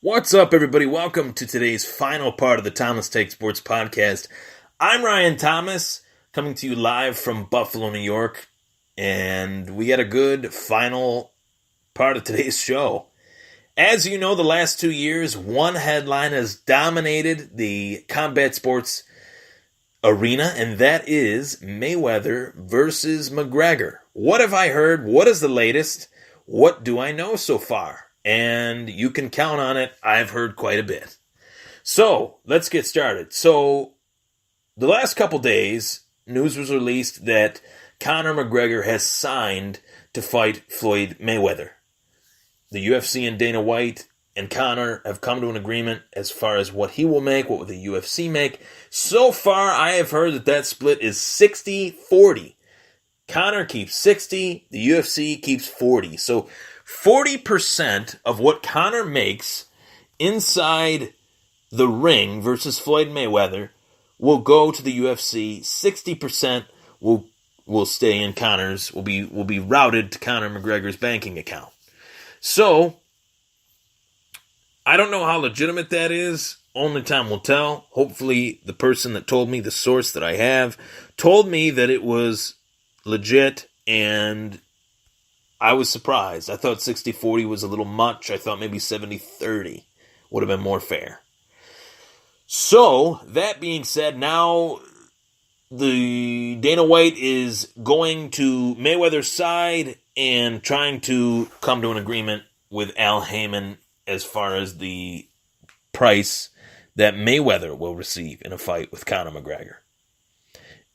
What's up, everybody? Welcome to today's final part of the Thomas Take Sports podcast. I'm Ryan Thomas, coming to you live from Buffalo, New York, and we got a good final part of today's show. As you know, the last 2 years, one headline has dominated the combat sports arena, and that is Mayweather versus McGregor. What have I heard? What is the latest? What do I know so far? And you can count on it, I've heard quite a bit. So, let's get started. So, the last couple days, news was released that Conor McGregor has signed to fight Floyd Mayweather. The UFC and Dana White and Conor have come to an agreement as far as what he will make, what will the UFC make. So far, I have heard that split is 60-40. Conor keeps 60, the UFC keeps 40. So, 40% of what Conor makes inside the ring versus Floyd Mayweather will go to the UFC. 60% will stay in Conor's, will be routed to Conor McGregor's banking account. So, I don't know how legitimate that is. Only time will tell. Hopefully, the person that told me, the source that I have, told me that it was legit, and I was surprised. I thought 60-40 was a little much. I thought maybe 70-30 would have been more fair. So, that being said, now the Dana White is going to Mayweather's side and trying to come to an agreement with Al Heyman as far as the price that Mayweather will receive in a fight with Conor McGregor.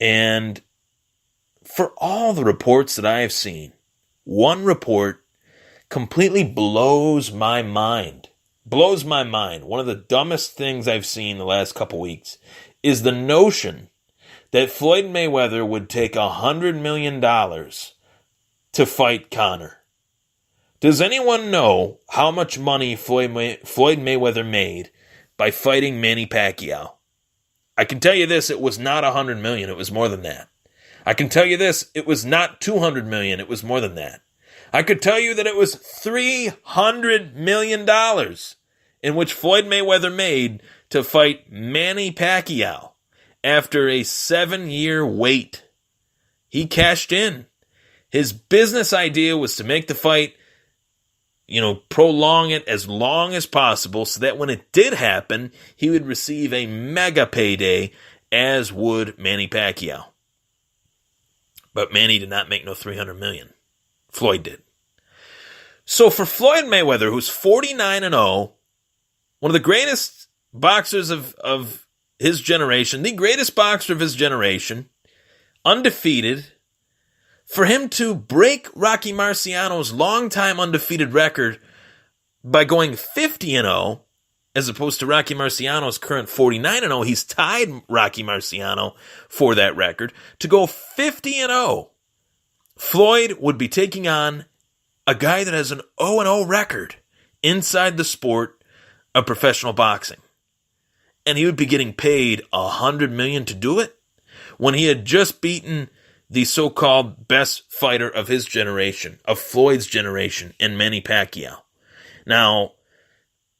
And for all the reports that I have seen, one report completely blows my mind. Blows my mind. One of the dumbest things I've seen the last couple weeks is the notion that Floyd Mayweather would take $100 million to fight Conor. Does anyone know how much money Floyd Mayweather made by fighting Manny Pacquiao? I can tell you this, it was not $100 million, it was more than that. I can tell you this, it was not $200 million, it was more than that. I could tell you that it was $300 million in which Floyd Mayweather made to fight Manny Pacquiao after a 7-year wait. He cashed in. His business idea was to make the fight, prolong it as long as possible so that when it did happen, he would receive a mega payday, as would Manny Pacquiao. But Manny did not make no $300 million. Floyd did. So for Floyd Mayweather, who's 49-0, one of the greatest boxers of his generation, the greatest boxer of his generation, undefeated, for him to break Rocky Marciano's longtime undefeated record by going 50-0, as opposed to Rocky Marciano's current 49-0, he's tied Rocky Marciano for that record. To go 50-0, Floyd would be taking on a guy that has an 0-0 record inside the sport of professional boxing. And he would be getting paid $100 million to do it when he had just beaten the so-called best fighter of his generation, of Floyd's generation, in Manny Pacquiao. Now,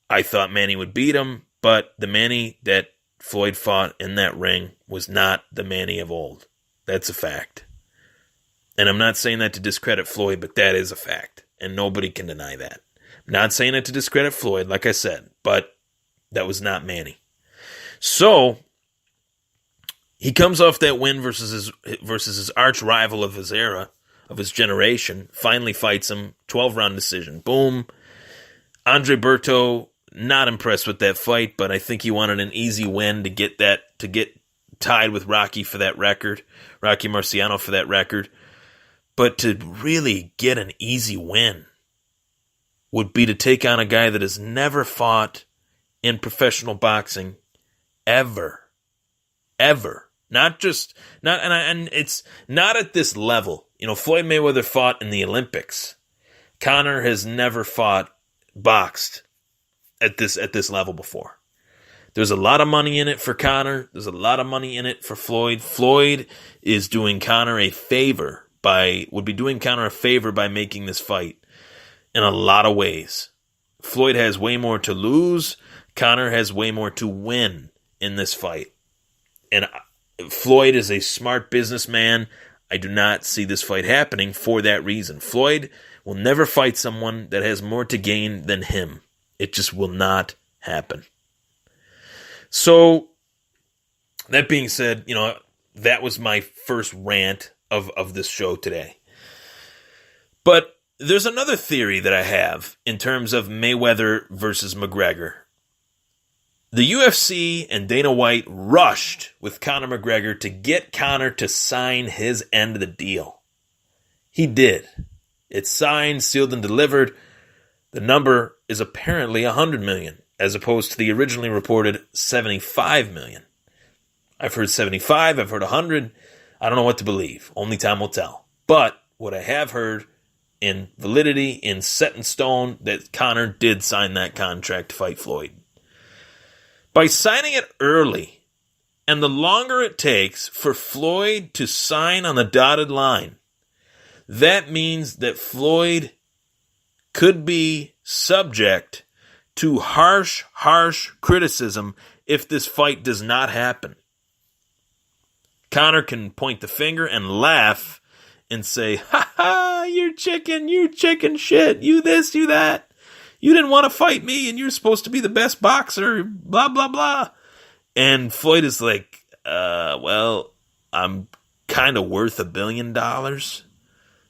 I thought Manny would beat him, but the Manny that Floyd fought in that ring was not the Manny of old. That's a fact. And I'm not saying that to discredit Floyd, but that is a fact. And nobody can deny that. I'm not saying that to discredit Floyd, like I said, but that was not Manny. So, he comes off that win versus his arch rival of his era, of his generation, finally fights him, 12-round decision. Boom. Andre Berto, not impressed with that fight, but I think he wanted an easy win to get tied with Rocky for that record, Rocky Marciano for that record. But to really get an easy win would be to take on a guy that has never fought in professional boxing ever. And it's not at this level. Floyd Mayweather fought in the Olympics. Conor has never boxed at this level before. There's a lot of money in it for Conor. There's a lot of money in it for Floyd. Floyd is doing Conor a favor by making this fight in a lot of ways. Floyd has way more to lose. Conor has way more to win in this fight. And Floyd is a smart businessman. I do not see this fight happening for that reason. Floyd will never fight someone that has more to gain than him. It just will not happen. So, that being said, that was my first rant of this show today. But there's another theory that I have in terms of Mayweather versus McGregor. The UFC and Dana White rushed with Conor McGregor to get Conor to sign his end of the deal. He did. It's signed, sealed, and delivered. The number is apparently $100 million, as opposed to the originally reported $75 million. I've heard 75, I've heard 100. I don't know what to believe. Only time will tell. But what I have heard in validity, in set in stone, that Conor did sign that contract to fight Floyd. By signing it early, and the longer it takes for Floyd to sign on the dotted line, that means that Floyd could be subject to harsh criticism if this fight does not happen. Conor can point the finger and laugh and say, "Ha ha, you're chicken shit, you this, you that. You didn't want to fight me, and you're supposed to be the best boxer, blah, blah, blah." And Floyd is like, well, I'm kind of worth $1 billion,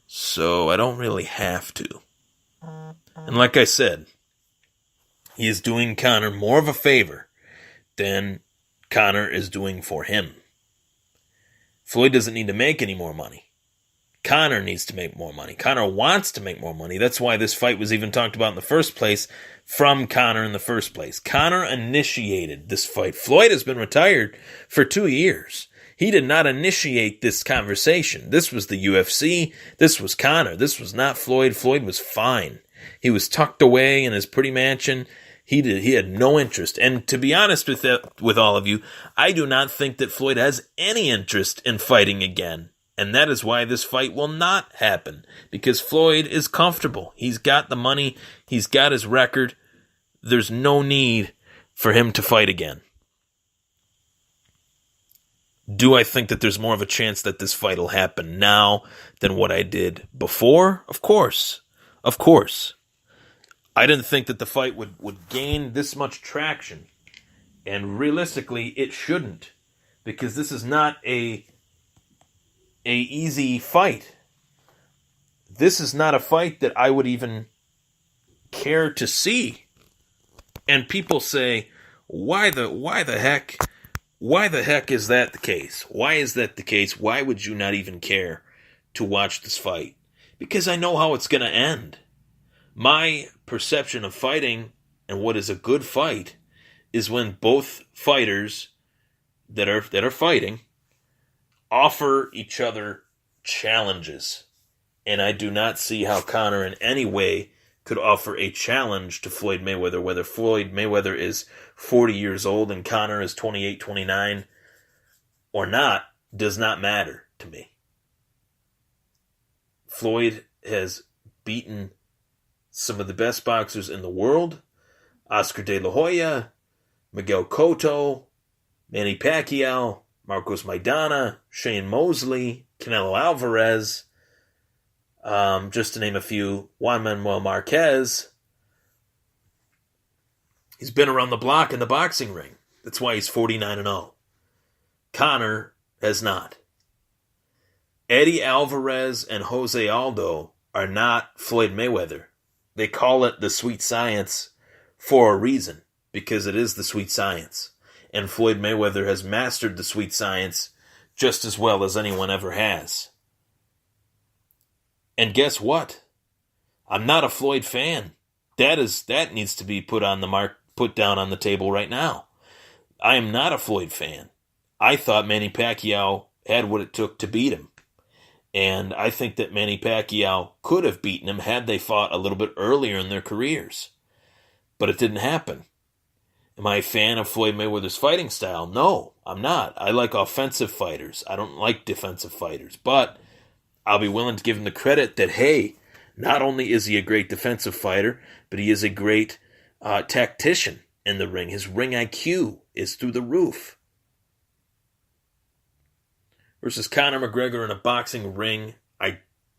so I don't really have to. And like I said, he is doing Conor more of a favor than Conor is doing for him. Floyd doesn't need to make any more money. Conor needs to make more money. Conor wants to make more money. That's why this fight was even talked about in the first place from Conor in the first place. Conor initiated this fight. Floyd has been retired for 2 years. He did not initiate this conversation. This was the UFC. This was Conor. This was not Floyd. Floyd was fine. He was tucked away in his pretty mansion. He had no interest. And to be honest with all of you, I do not think that Floyd has any interest in fighting again. And that is why this fight will not happen. Because Floyd is comfortable. He's got the money. He's got his record. There's no need for him to fight again. Do I think that there's more of a chance that this fight will happen now than what I did before? Of course. Of course. I didn't think that the fight would gain this much traction. And realistically, it shouldn't. Because this is not a easy fight. This is not a fight that I would even care to see. And people say, why the heck is that the case? Why is that the case? Why would you not even care to watch this fight? Because I know how it's going to end. My perception of fighting and what is a good fight is when both fighters that are fighting offer each other challenges. And I do not see how Conor in any way could offer a challenge to Floyd Mayweather, whether Floyd Mayweather is 40 years old and Conor is 28, 29 or not, does not matter to me. Floyd has beaten some of the best boxers in the world: Oscar De La Hoya, Miguel Cotto, Manny Pacquiao, Marcos Maidana, Shane Mosley, Canelo Alvarez, just to name a few, Juan Manuel Marquez. He's been around the block in the boxing ring. That's why he's 49-0. Conor has not. Eddie Alvarez and Jose Aldo are not Floyd Mayweather. They call it the sweet science for a reason, because it is the sweet science. And Floyd Mayweather has mastered the sweet science just as well as anyone ever has. And guess what? I'm not a Floyd fan. That needs to be put down on the table right now. I am not a Floyd fan. I thought Manny Pacquiao had what it took to beat him. And I think that Manny Pacquiao could have beaten him had they fought a little bit earlier in their careers. But it didn't happen. Am I a fan of Floyd Mayweather's fighting style? No, I'm not. I like offensive fighters. I don't like defensive fighters. But I'll be willing to give him the credit that, hey, Not only is he a great defensive fighter, but he is a great tactician in the ring. His ring IQ is through the roof. Versus Conor McGregor in a boxing ring, I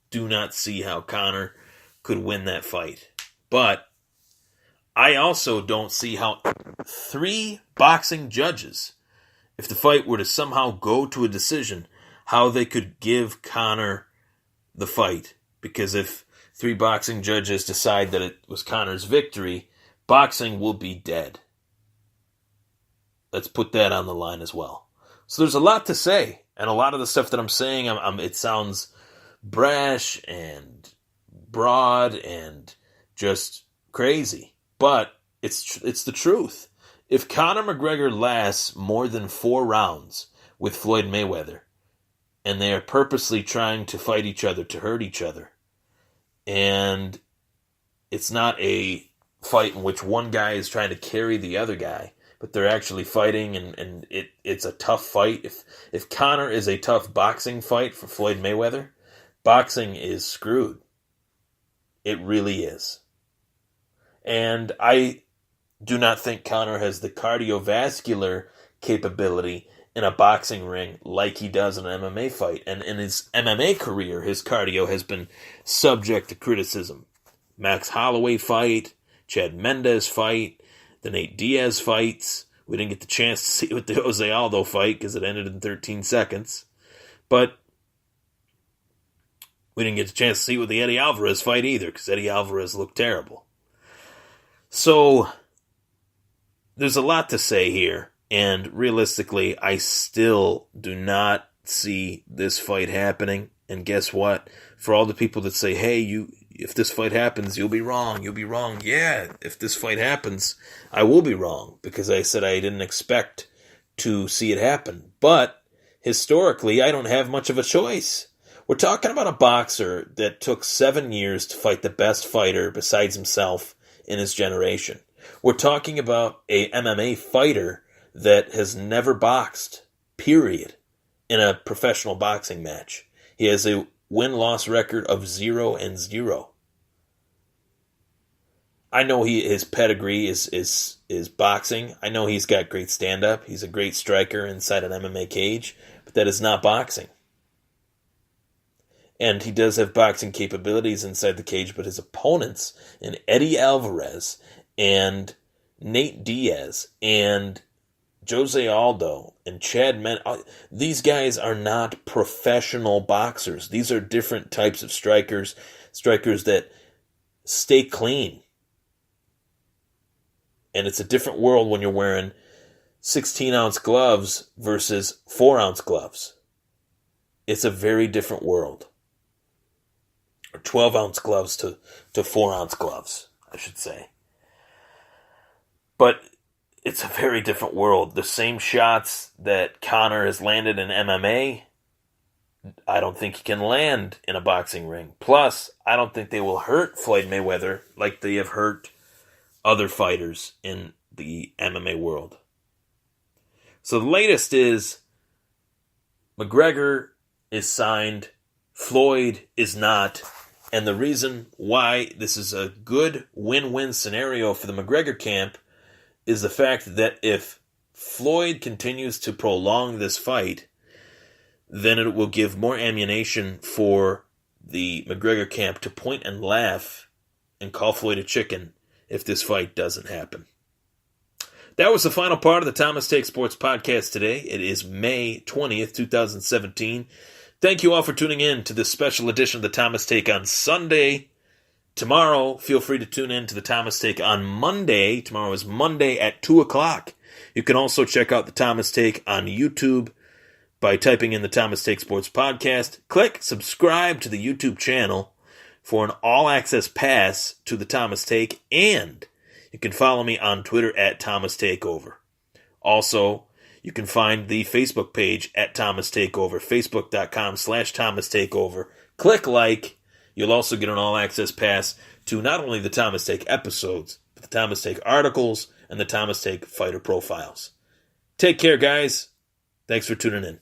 do not see how Conor could win that fight. But I also don't see how 3 boxing judges, if the fight were to somehow go to a decision, how they could give Conor the fight. Because if 3 boxing judges decide that it was Conor's victory, boxing will be dead. Let's put that on the line as well. So there's a lot to say. And a lot of the stuff that I'm saying, it sounds brash and broad and just crazy. But it's the truth. If Conor McGregor lasts more than 4 rounds with Floyd Mayweather, and they are purposely trying to fight each other, to hurt each other, and it's not a fight in which one guy is trying to carry the other guy, but they're actually fighting, and it's a tough fight. If Conor is a tough boxing fight for Floyd Mayweather, boxing is screwed. It really is. And I do not think Conor has the cardiovascular capability in a boxing ring like he does in an MMA fight. And in his MMA career, his cardio has been subject to criticism. Max Holloway fight, Chad Mendes fight, the Nate Diaz fights. We didn't get the chance to see with the Jose Aldo fight because it ended in 13 seconds. But we didn't get the chance to see with the Eddie Alvarez fight either because Eddie Alvarez looked terrible. So there's a lot to say here. And realistically, I still do not see this fight happening. And guess what? For all the people that say, hey, if this fight happens, you'll be wrong. You'll be wrong. Yeah, if this fight happens, I will be wrong. Because I said I didn't expect to see it happen. But historically, I don't have much of a choice. We're talking about a boxer that took 7 years to fight the best fighter besides himself in his generation. We're talking about a MMA fighter that has never boxed, period, in a professional boxing match. He has a win-loss record of 0-0. I know his pedigree is boxing. I know he's got great stand-up. He's a great striker inside an MMA cage, but that is not boxing. And he does have boxing capabilities inside the cage, but his opponents in Eddie Alvarez and Nate Diaz and Jose Aldo and Chad Mendes, these guys are not professional boxers. These are different types of strikers that stay clean. And it's a different world when you're wearing 16-ounce gloves versus 4-ounce gloves. It's a very different world. Or 12-ounce gloves to 4-ounce gloves, I should say. But it's a very different world. The same shots that Conor has landed in MMA, I don't think he can land in a boxing ring. Plus, I don't think they will hurt Floyd Mayweather like they have hurt other fighters in the MMA world. So the latest is McGregor is signed, Floyd is not. And the reason why this is a good win-win scenario for the McGregor camp is the fact that if Floyd continues to prolong this fight, then it will give more ammunition for the McGregor camp to point and laugh and call Floyd a chicken if this fight doesn't happen. That was the final part of the Thomas Take Sports podcast today. It is May 20th, 2017. Thank you all for tuning in to this special edition of the Thomas Take on Sunday. Tomorrow, feel free to tune in to the Thomas Take on Monday. Tomorrow is Monday at 2 o'clock. You can also check out the Thomas Take on YouTube by typing in the Thomas Take Sports Podcast. Click subscribe to the YouTube channel for an all-access pass to the Thomas Take, and you can follow me on Twitter at Thomas Takeover. Also, you can find the Facebook page at Thomas Takeover, facebook.com/Thomas Takeover. Click like. You'll also get an all-access pass to not only the Thomas Take episodes, but the Thomas Take articles and the Thomas Take fighter profiles. Take care, guys. Thanks for tuning in.